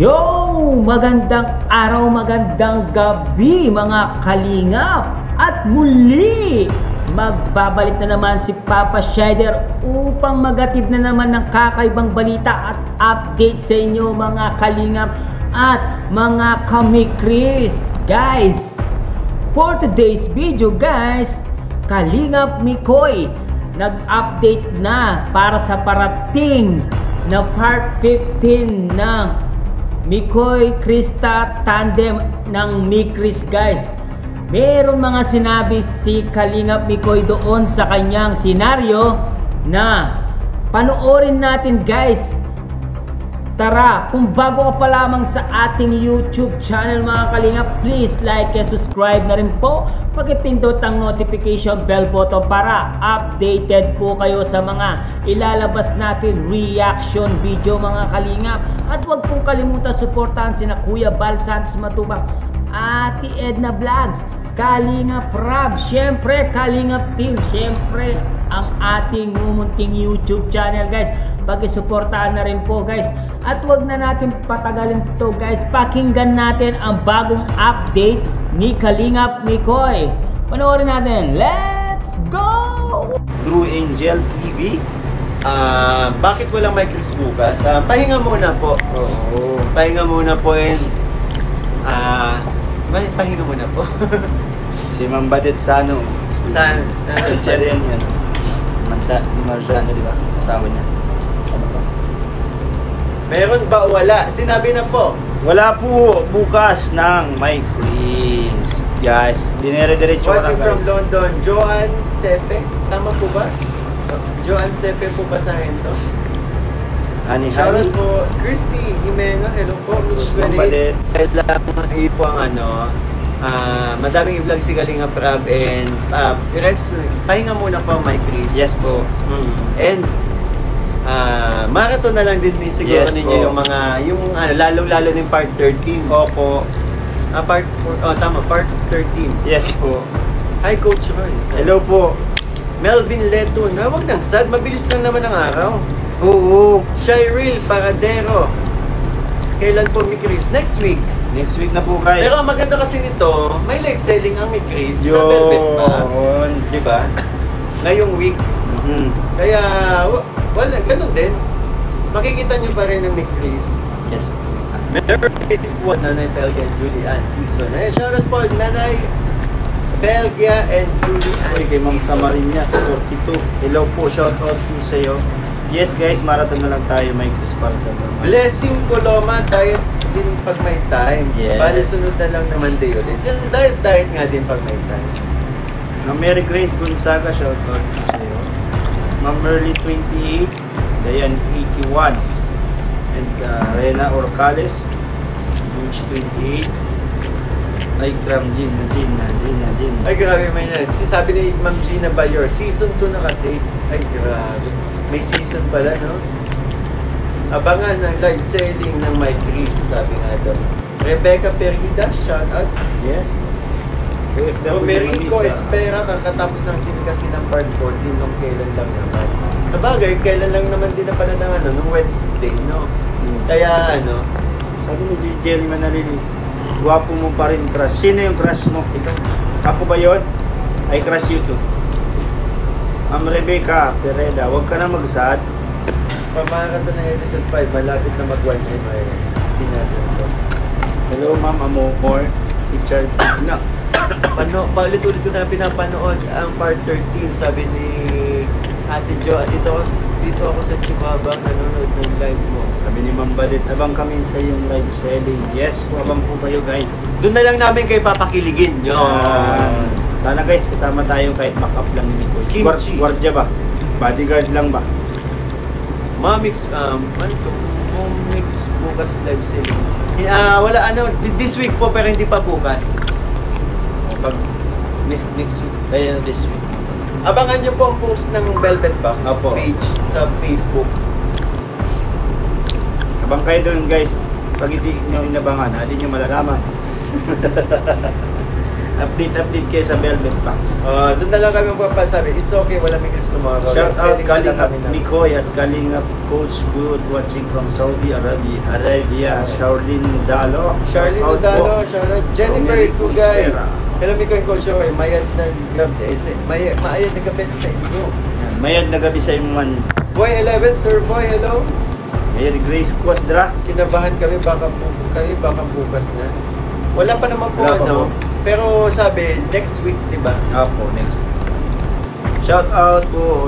Yo! Magandang araw, magandang gabi mga kalingap. At muli, magbabalik na naman si Papa Shider upang magatid na naman ng kakaibang balita at update sa inyo mga kalingap at mga kamikris. Guys, for today's video guys, Kalingap Mikoy nag-update na para sa parating na part 15 ng Mikoy Krista Tandem ng Mikris guys. Meron mga sinabi si Kalingap Mikoy doon sa kanyang senaryo na panoorin natin guys. Tara, kung bago ka pa lamang sa ating YouTube channel mga kalingap, please like and subscribe na rin po. Pag-ipindot ang notification bell button para updated po kayo sa mga ilalabas natin reaction video mga kalingap. At huwag pong kalimutan suportahan sina Kuya Bal Santos Matubang, Ate Edna Vlogs, Kalingap Rab, syempre Kalingap Team, syempre ang ating mumunting YouTube channel guys. Pag-isuportahan na rin po guys. At wag na natin patagalin ito guys. Pakinggan natin ang bagong update ni Kalingap Mikoy. Panoorin natin. Let's go! True Angel TV. Bakit walang Mikris bukas? Pahinga muna po. Oo. Pahinga muna po and pahinga muna po. Si Ma'am Badet Sano. Saan? Yan. Marzano, di ba? Asawa niya. Ano ba? Meron ba o wala? Sinabi na po. Wala po bukas ng Mikris. Guys, dinere-diretso ka Watching lang from guys. London, Joan Sepe. Tama po ba? Joan Sepe po basahin to. Shoutout po, Christy Jimeno. Hello po, Miss Ma'am Badet. Kailangan ipo ang madaming i-vlog si Kalingap Rab and pahinga muna po Mikris. Yes po. And marathon na lang din siguro Yes, ninyo po. yung lalong-lalo ng part 13. Opo. Part 4, tama, part 13. Yes po. Hi Coach Royce. Hello po. Melvin Letun. Wag nang sad, mabilis lang naman ang araw. Oo. Shyril Paradero. Kailan po Mikris? Next week. Next week na po guys. Pero ang maganda kasi nito, may live selling ang Mikris sa Velvet Box. Di ba? Ngayong week. Kaya, wala, ganun din. Makikita nyo pa rin ang Mikris. Yes po. Meron Squad, Nanay Belgia and Julie Ann Season. Shoutout po, Nanay Belgia and Julie Ann Kay Ma'am Samarinas 42. Hello po, shout out po sa iyo. Yes guys, marathon na lang tayo Mikris para sa mga. Blessing Coloma, diet din pag may time. Yes. Bale, sunod na lang naman day ulit. Diet nga din pag may time. Ma'am Mary Grace Gonzaga, shout out po sa iyo. Ma'am Merly 28, Dayan 81, and Rena Orcales, Beach 28. Ay, Gram Gina. Ay, grabe may na. Sabi ni Ma'am Gina Bayor, season 2 na kasi. Ay, grabe. May season pala, no? Abangan ang live selling ng Mikris, sabi nga daw. Rebecca Perida, shout out. Yes. Romerico Espera, kakatapos ng din kasi ng part 14 nung kailan lang naman. Sa bagay, kailan lang naman din na pala ng nung Wednesday, no? Kaya Sabi ni Jelly Manalili, guwapo mo pa rin crush. Sino yung crush mo? ikaw, Ako ba yun? I crush you too. Ma'am Rebecca Pereda, huwag ka na magsad. pamarathon ng episode 5, malapit na mag-1 time ay dinatan ko. Hello Ma'am Amor, Richard Tigna. Paulit-ulit ko na pinapanood ang part 13, sabi ni Ate Jo. Dito ako sa Chihuahua, nanonood ng live mo. Sabi ni Ma'am Badet, abang kami sa iyong live selling. Yes po, abang po kayo guys. Doon na lang namin kayo papakiligin. Sana guys, kasama tayo kahit backup lang ni Mikoy. Kimchi. Guardia ba? Bodyguard lang ba? Mamix, Mix bukas live selling. Wala this week po pero hindi pa bukas. Pag next week, this week. Abangan nyo po ang post ng Velvet Box Opo. page sa Facebook. Abang kayo doon guys. Pag hindi nyo inabangan, hindi nyo malalaman. update kayo sa Velvet Box. Doon na lang kami magpapasabi. It's okay, wala Mikris tomorrow. Shout out Selling na lang Kalingap kami na. Mikoy at Kalingap Coach Good watching from Saudi Arabia. Charlene Nidalo. Charlene Shout out Nidalo, po. shout out. Jennifer Romerico Ikugay. Espera. Hello Mikoy Coach Roy, mayad na gabi. Mayad na gabi sa inyo. Yan, mayad na gabi sa inyong man. Boy 11, Sir Boy, hello. Mary Grace Quadra. Kinabahan kami, baka bukas na. Wala pa naman po Wala pa ano. po. Pero sabi, next week, di ba? Apo, next. Shout out po.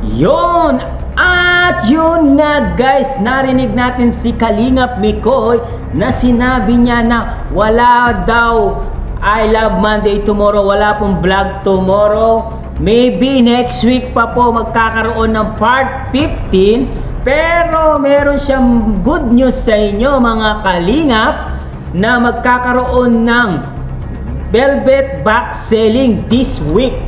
Yun! At yun na guys, narinig natin si Kalingap Mikoy na sinabi niya na wala daw I Love Monday tomorrow, wala pong vlog tomorrow. Maybe next week pa po magkakaroon ng part 15. Pero meron siyang good news sa inyo mga Kalingap na magkakaroon ng Velvet Box selling this week.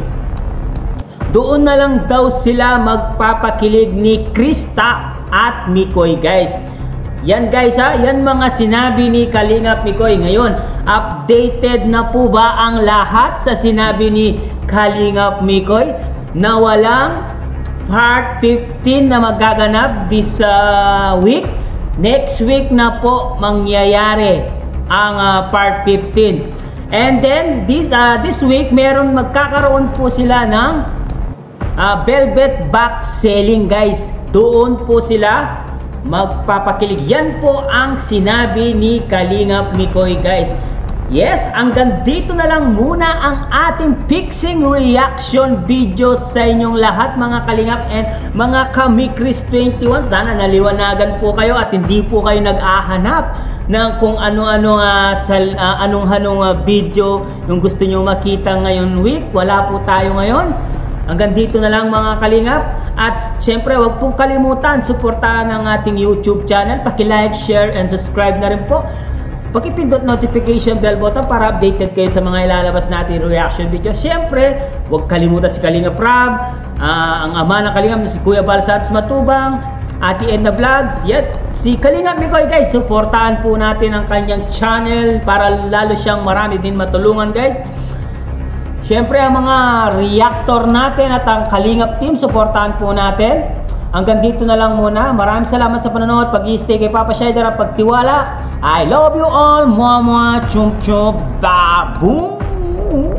Doon na lang daw sila magpapakilig ni Krista at Mikoy guys. Yan guys ha, yan mga sinabi ni Kalingap Mikoy. Ngayon, updated na po ba ang lahat sa sinabi ni Kalingap Mikoy na walang part 15 na magaganap this week? Next week na po mangyayari ang part 15. And then this week meron magkakaroon po sila ng Velvet Box selling guys. Doon po sila magpapakilig. Yan po ang sinabi ni Kalingap Mikoy guys. Yes, hanggang dito na lang muna ang ating fixing reaction video sa inyong lahat mga Kalingap and mga Kamikris 21. Sana naliwanagan po kayo at hindi po kayo nag-ahanap ng kung ano-ano anong video yung gusto nyo makita ngayon week. Wala po tayo ngayon. Hanggang dito na lang mga Kalingap. At syempre wag pong kalimutan suportahan ang ating YouTube channel. Paki-like, share and subscribe na rin po. Pakipindot notification bell button para updated kayo sa mga ilalabas natin reaction video. Siyempre, huwag kalimutan si Kalingap Rab, ang ama ng Kalingap na si Kuya Bal Santos Matubang, Ate Edna Vlogs, yet si Kalingap Mikoy guys. Suportahan po natin ang kanyang channel para lalo siyang marami din matulungan guys. Siyempre, ang mga reactor natin at ang Kalingap team, suportahan po natin. Hanggang dito na lang muna. Maraming salamat sa panonood. Pag-i-stay kay Papa Shider at pagtiwala. I love you all. Mwah mwah. Chum chum. Baboom.